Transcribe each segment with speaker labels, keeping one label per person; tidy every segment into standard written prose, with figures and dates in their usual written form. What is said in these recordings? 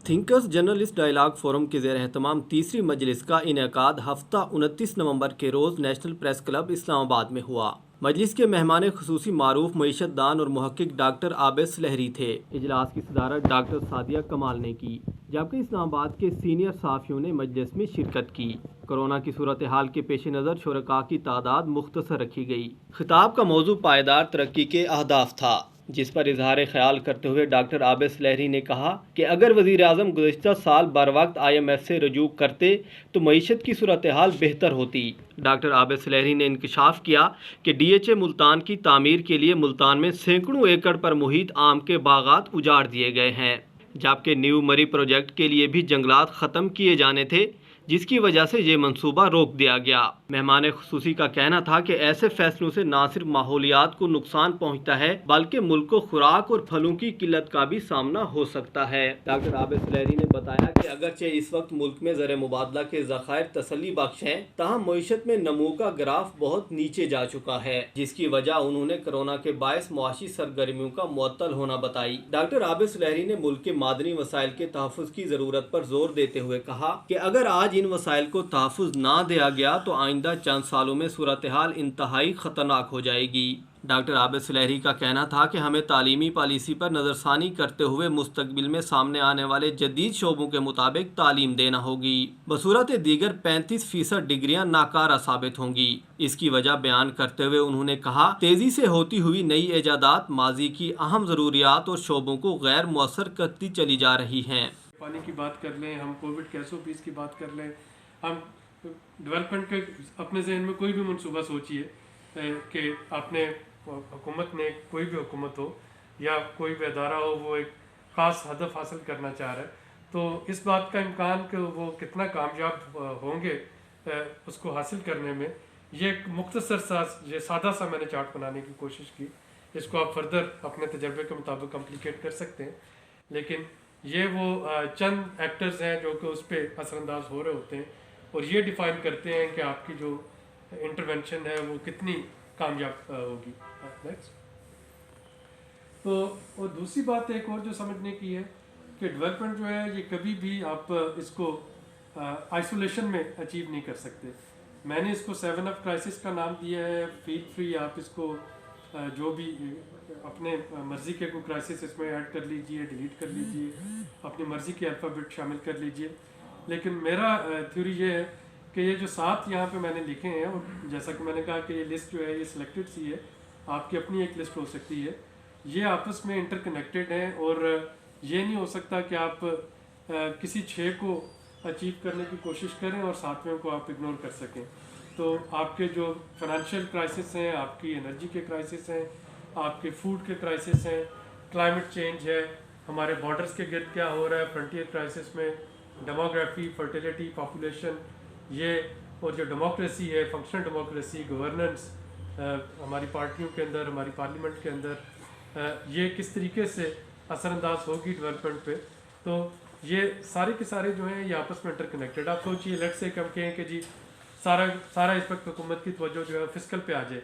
Speaker 1: Thinkers journalist dialogue forum के ज़ेर एहतमाम तीसरी मजलिस का इनेकाद हफ्ता 29 नवंबर के रोज़ नेशनल प्रेस क्लब इस्लामाबाद में हुआ। मजलिस के मेहमान खसूसी मारूफ मईशत दान और मुहक्किक डॉक्टर आबिद सुलहरी थे। इजलास की सदारत डॉक्टर सादिया कमाल ने की, जबकि इस्लामाबाद के सीनियर सहाफ़ियों ने मजलिस में शिरकत की। कोरोना की सूरत हाल के पेश नज़र शुरका की तादाद मुख्तसर रखी गई। खिताब का मौजू पायदार तरक्की के अहदाफ था, जिस पर इजहार ख्याल करते हुए डॉक्टर आबिद सुलहरी ने कहा कि अगर वज़ीर आज़म गुज़िश्ता साल बर वक्त IMF से रजू करते तो मईशत की सूरत हाल बेहतर होती। डॉक्टर आबिद सुलहरी ने इंकशाफ किया कि DHA मुल्तान की तामीर के लिए मुल्तान में सैकड़ों एकड़ पर मुहित आम के बागात उजाड़ दिए गए हैं, जबकि न्यू मरी प्रोजेक्ट के लिए भी जंगलात ख़त्म किए जाने थे, जिसकी वजह से ये मंसूबा रोक दिया गया। मेहमान खुसूसी का कहना था कि ऐसे फैसलों से न सिर्फ माहौलियात को नुकसान पहुँचता है, बल्कि मुल्क को खुराक और फलों की किल्लत का भी सामना हो सकता है। डॉक्टर आबिद सुलहरी ने बताया कि अगरचे इस वक्त मुल्क में ज़र मुबादला के ज़खायर तसल्ली बख्श हैं, ताहम मईशत में नमू का ग्राफ बहुत नीचे जा चुका है, जिसकी वजह उन्होंने कोरोना के बायस मुआशी सरगर्मियों का मुअत्तल होना बताई। डॉक्टर आबिद सुलहरी ने मुल्क के मादनी वसाइल के तहफ़्फ़ुज़ की ज़रूरत पर जोर देते हुए कहा कि अगर आज इन वसाइल को तहफ़्फ़ुज़ ना दिया गया तो आइंदा चंद सालों में सूरत हाल इंतहाई ख़तरनाक हो जाएगी। डॉक्टर आबिद सुलहरी का कहना था कि हमें तालीमी पॉलिसी पर नज़रसानी करते हुए मुस्तकबिल में सामने आने वाले जदीद शोबों के मुताबिक तालीम देना होगी। बसूरत दीगर 35% डिग्रियाँ नाकारा साबित होंगी। इसकी वजह बयान करते हुए उन्होंने कहा, तेज़ी से होती हुई नई ईजादात माजी की अहम ज़रूरियात और शोबों को गैर मुअस्सर करती चली जा रही हैं।
Speaker 2: पानी की बात कर लें, हम कोविड के SOPs की बात कर लें, हम डेवलपमेंट के अपने जहन में कोई भी मनसूबा सोचिए कि आपने हुकूमत ने, कोई भी हुकूमत हो या कोई भी अदारा हो, वो एक ख़ास हदफ हासिल करना चाह रहा है, तो इस बात का इम्कान कि वो कितना कामयाब होंगे उसको हासिल करने में, ये एक मुख्तसर सा ये सादा सा मैंने चार्ट बनाने की कोशिश की। इसको आप फर्दर अपने तजर्बे के मुताबिक कम्प्लिकेट कर सकते हैं, लेकिन ये वो चंद एक्टर्स हैं जो कि उस पर असरअंदाज हो रहे होते हैं और ये डिफ़ाइन करते हैं कि आपकी जो इंटरवेंशन है वो कितनी कामयाब होगी। नेक्स्ट। तो और दूसरी बात एक और जो समझने की है कि डेवलपमेंट जो है ये कभी भी आप इसको आइसोलेशन में अचीव नहीं कर सकते। मैंने इसको 7F क्राइसिस का नाम दिया है। फील फ्री आप इसको जो भी अपने मर्ज़ी के कोई क्राइसिस इसमें ऐड कर लीजिए, डिलीट कर लीजिए, अपनी मर्ज़ी के अल्फ़ाबेट शामिल कर लीजिए। लेकिन मेरा थ्योरी ये है कि ये जो 7 यहाँ पे मैंने लिखे हैं, और जैसा कि मैंने कहा कि ये लिस्ट जो है ये सिलेक्टेड सी है, आपकी अपनी एक लिस्ट हो सकती है, ये आपस में इंटरकनेक्टेड हैं और ये नहीं हो सकता कि आप किसी 6 को अचीव करने की कोशिश करें और 7वें को आप इग्नोर कर सकें। तो आपके जो फाइनेंशियल क्राइसिस हैं, आपकी एनर्जी के क्राइसिस हैं, आपके फूड के क्राइसिस हैं, क्लाइमेट चेंज है, हमारे बॉर्डर्स के गिर्द क्या हो रहा है, फ्रंटियर क्राइसिस में डेमोग्राफी, फर्टिलिटी, पॉपुलेशन, ये और जो डेमोक्रेसी है, फंक्शनल डेमोक्रेसी, गवर्नेंस, हमारी पार्टियों के अंदर, हमारी पार्लियामेंट के अंदर, ये किस तरीके से असरअंदाज होगी डेवलपमेंट पे। तो ये सारे के सारे जो हैं ये आपस में इंटरकनेक्टेड। आप सोचिए, लेट्स से हम कहें कि जी सारा इस वक्त हुकूमत की तवज्जो जो है फिस्कल पे आ जाए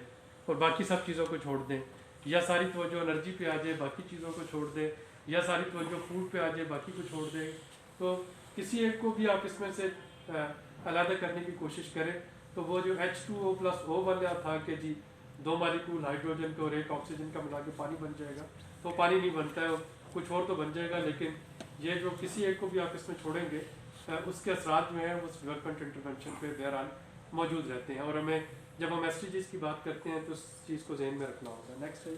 Speaker 2: और बाकी सब चीज़ों को छोड़ दें, या सारी तवज्जो एनर्जी पे आ जाए, बाकी चीज़ों को छोड़ दें, या सारी तवज्जो फूड पे आ जाए, बाकी को छोड़ दें, तो किसी एक को भी आप इसमें से अलग करने की कोशिश करें तो वो जो H2O+O वाला था कि जी 2 मालिक्यूल हाइड्रोजन के और 1 ऑक्सीजन का मिला के पानी बन जाएगा, तो पानी नहीं बनता है, कुछ और तो बन जाएगा, लेकिन ये जो किसी एक को भी आप इसमें छोड़ेंगे उसके असरात जो हैं उस डेवलपमेंट इंटरवेंशन पे बहरहाल मौजूद रहते हैं। और हमें जब हम SDGs की बात करते हैं तो उस चीज़ को जहन में रखना होगा। नेक्स्ट है।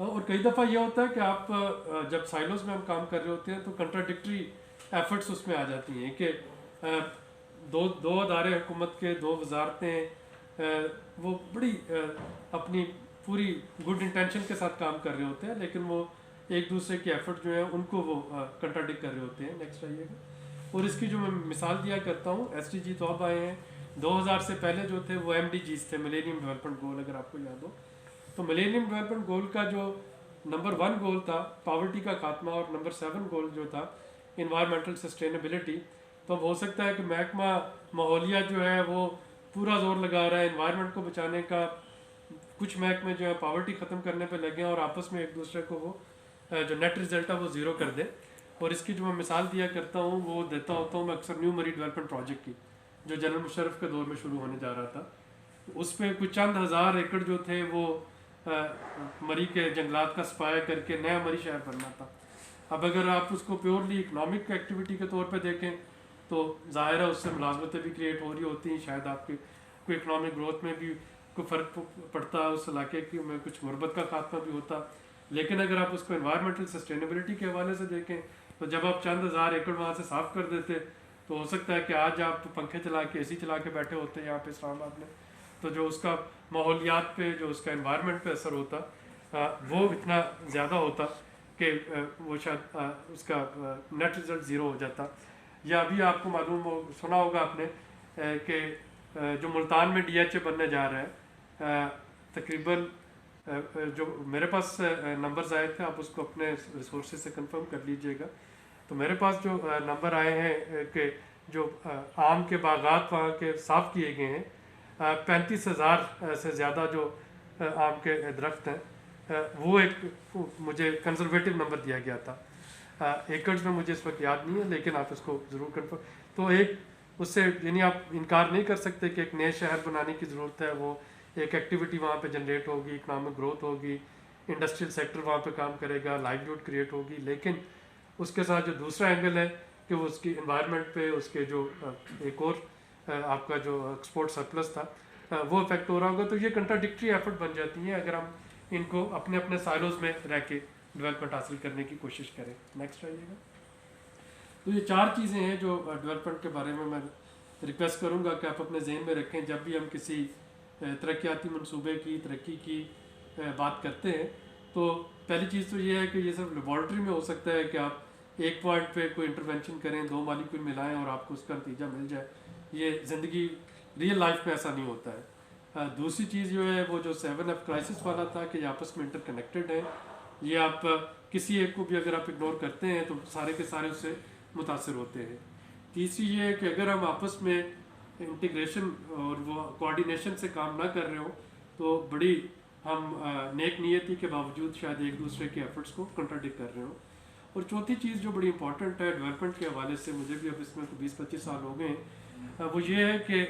Speaker 2: और कई दफ़ा ये होता है कि आप जब साइलोज में हम काम कर रहे होते हैं तो कंट्राडिक्टरी एफर्ट्स उसमें आ जाती हैं कि दो अदारे हुकूमत के, 2 वजारतें, वो बड़ी अपनी पूरी गुड इंटेंशन के साथ काम कर रहे होते हैं, लेकिन वो एक दूसरे के एफर्ट जो है उनको वो कंट्राडिक्ट कर रहे होते हैं। नेक्स्ट आइएगा। और इसकी जो मैं मिसाल दिया करता हूँ, SDG तो अब आए हैं, 2000 से पहले जो थे वो MDGs थे, मिलेनियम डेवलपमेंट गोल, अगर आपको याद हो। तो मिलेनियम डेवलपमेंट गोल का जो नंबर 1 गोल था पॉवर्टी का खात्मा, और नंबर 7 गोल जो था इन्वायरमेंटल सस्टेनेबिलिटी। तो हो सकता है कि महकमा माहौलिया जो है वो पूरा जोर लगा रहा है इन्वायरमेंट को बचाने का, कुछ महकमे जो है पॉवर्टी ख़त्म करने पे लगे हैं और आपस में एक दूसरे को वो जो नेट रिजल्ट है वो ज़ीरो कर दें। और इसकी जो मैं मिसाल दिया करता हूँ वो देता होता हूँ मैं अक्सर न्यू मरी डेवलपमेंट प्रोजेक्ट की, जो जनरल मुशर्रफ के दौर में शुरू होने जा रहा था। उस पर कुछ चंद हज़ार एकड़ जो थे वो मरी के जंगलात का सफाया करके नया मरी शहर बनना था। अब अगर आप उसको प्योरली इकनॉमिक एक्टिविटी के तौर पे देखें तो ज़ाहिर है उससे मुलाजमतें भी क्रिएट हो रही होती हैं, शायद आपके कोई इकनॉमिक ग्रोथ में भी कोई फ़र्क पड़ता, उस इलाके की में कुछ गुर्बत का खात्मा भी होता। लेकिन अगर आप उसको एनवायरमेंटल सस्टेनेबिलिटी के हवाले से देखें तो जब आप चंद हज़ार एकड़ वहाँ से साफ़ कर देते तो हो सकता है कि आज आप पंखे चला के AC चला के बैठे होते हैं यहाँ पे इस्लामाबाद में, तो जो उसका माहौलियात पे, जो उसका एनवायरनमेंट पे असर होता वो इतना ज़्यादा होता कि वो शायद उसका नेट रिज़ल्ट ज़ीरो हो जाता। या अभी आपको मालूम हो, सुना होगा आपने कि जो मुल्तान में DHA बनने जा रहा है, तकरीबन जो मेरे पास नंबर्स आए थे, आप उसको अपने रिसोर्सेज से कंफर्म कर लीजिएगा। तो मेरे पास जो नंबर आए हैं कि जो आम के बागात वहाँ के साफ़ किए गए हैं, 35,000 से ज़्यादा जो आम के दरख्त हैं, वो एक मुझे कंजर्वेटिव नंबर दिया गया था। एकड़ में मुझे इस वक्त याद नहीं है, लेकिन आप इसको ज़रूर कंफर्म, तो एक उससे यानी आप इनकार नहीं कर सकते कि एक नए शहर बनाने की ज़रूरत है। वो एक एक्टिविटी वहाँ पे जनरेट होगी, इकनॉमिक ग्रोथ होगी, इंडस्ट्रियल सेक्टर वहाँ पे काम करेगा, लाइवलीहुड क्रिएट होगी। लेकिन उसके साथ जो दूसरा एंगल है कि वो उसकी इन्वायरमेंट पे, उसके जो एक और आपका जो एक्सपोर्ट सरप्लस था वो इफेक्ट हो रहा होगा। तो ये कंट्राडिक्टरी एफर्ट बन जाती हैं अगर हम इनको अपने अपने साइलोज में रह के डेवलपमेंट हासिल करने की कोशिश करें। नेक्स्ट आइएगा। तो ये 4 चीज़ें हैं जो डेवलपमेंट के बारे में मैं रिक्वेस्ट करूँगा कि आप अपने जहन में रखें जब भी हम किसी तरक्याती मनसूबे की तरक्की की बात करते हैं। तो पहली चीज़ तो ये है कि ये सिर्फ लेबॉर्ट्री में हो सकता है कि आप एक पॉइंट पे कोई इंटरवेंशन करें, 2 मालिक्यूल मिलाएं और आपको उसका नतीजा मिल जाए। ये ज़िंदगी रियल लाइफ में ऐसा नहीं होता है। दूसरी चीज़ जो है वो जो 7F क्राइसिस वाला था कि ये आपस में इंटरकनेक्टेड है। ये आप किसी एक को भी अगर आप इग्नोर करते हैं तो सारे के सारे उससे मुतासर होते हैं। तीसरी ये है कि अगर हम आपस में इंटीग्रेशन और वो कोऑर्डिनेशन से काम ना कर रहे हो तो बड़ी हम नेक नियति के बावजूद शायद एक दूसरे के एफर्ट्स को कंट्राडिक्ट कर रहे हो। और चौथी चीज़ जो बड़ी इंपॉर्टेंट है डेवलपमेंट के हवाले से, मुझे भी अब इसमें 20-25 साल हो गए, वो ये है कि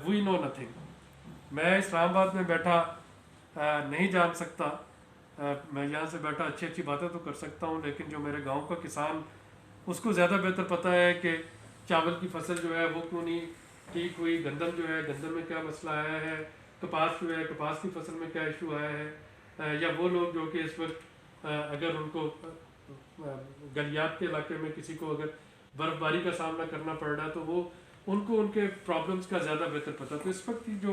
Speaker 2: वी नो नथिंग। मैं इस्लामाबाद में बैठा नहीं जान सकता, मैं यहाँ से बैठा अच्छी अच्छी बातें तो कर सकता हूँ, लेकिन जो मेरे गांव का किसान, उसको ज़्यादा बेहतर पता है कि चावल की फसल जो है वो क्यों नहीं ठीक हुई, गंदम जो है गंदम में क्या मसला आया है, कपास जो है कपास की फसल में क्या इशू आया है। या वो लोग जो कि इस वक्त अगर उनको गलियात के इलाके में किसी को अगर बर्फ़बारी का सामना करना पड़ रहा है तो वो उनको उनके प्रॉब्लम्स का ज़्यादा बेहतर पता। तो इस वक्त की जो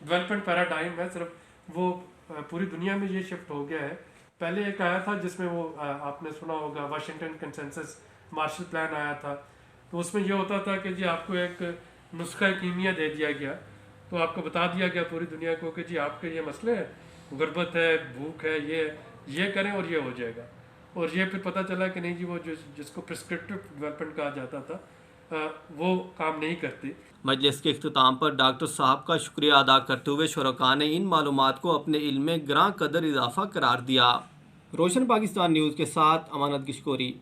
Speaker 2: डेवलपमेंट पैराडाइम है सिर्फ वो पूरी दुनिया में ये शिफ्ट हो गया है। पहले एक आया था जिसमें वो आपने सुना होगा वाशिंगटन कंसेंसस मार्शल प्लान आया था, तो उसमें ये होता था कि जी आपको एक नुस्खा कीमिया दे दिया गया, तो आपको बता दिया गया पूरी दुनिया को कि जी आपके ये मसले हैं, गुर्बत है, भूख है, ये करें और ये हो जाएगा। और ये फिर पता चला कि नहीं जी वो जिसको प्रिस्क्रिप्टिव डेवलपमेंट कहा जाता था वो काम नहीं करती।
Speaker 1: मजलिस के इख्तिताम पर डॉक्टर साहब का शुक्रिया अदा करते हुए शुरका ने इन मालूमात को अपने इल्म में ग्रां कदर इजाफा करार दिया। रोशन पाकिस्तान न्यूज़ के साथ अमानत गिशकोरी।